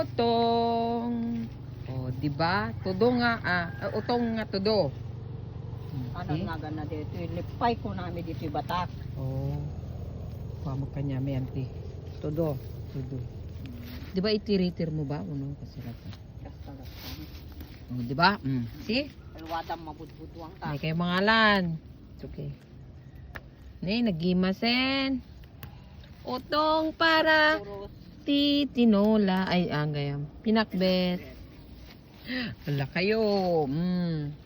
utong. Oh, di ba? Tudo nga utong nga tudo. Ano nga gana dito, lipay ko namin dito yung batak. Oh. Pamo kanya may anti. Tudo. Di ba itiritir mo ba uno kasulatan? Oh, di ba? See? Alwadang mabudbudwang ka. May kayo mangalan. It's okay. Nay, nagimasen. Utong para titinola. Ay, gayam. Pinakbet. Wala kayo.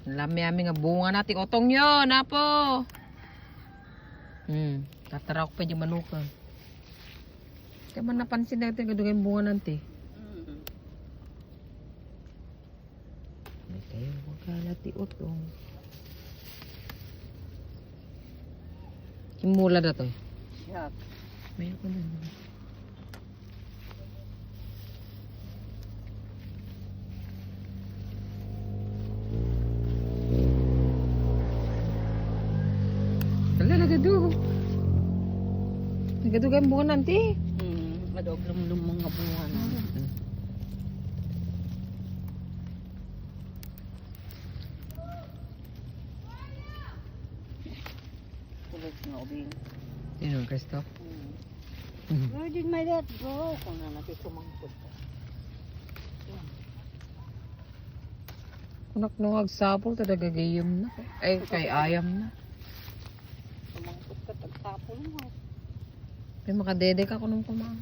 Lami-ami nga bunga natin. Utong yun, apo. Tatara ko pa yung manuka. Kaya man napansin natin kadugay yung bunga natin. May kayo, magkalati utong. Kimula na to. Siyak. May ako na. Wala, nagado. Nagado kayo bunga nanti. Madog lumlum mga bunga na. Kulit nga ubing. Sino, Kristo? Where did my let go? Kung na natin sumangkot ka. Kunak nung agsapol, talaga gayam na. Ay, kay ayam na. Sumangkot ka, tagtapol mo. Ay, makadede ka kunong kumain.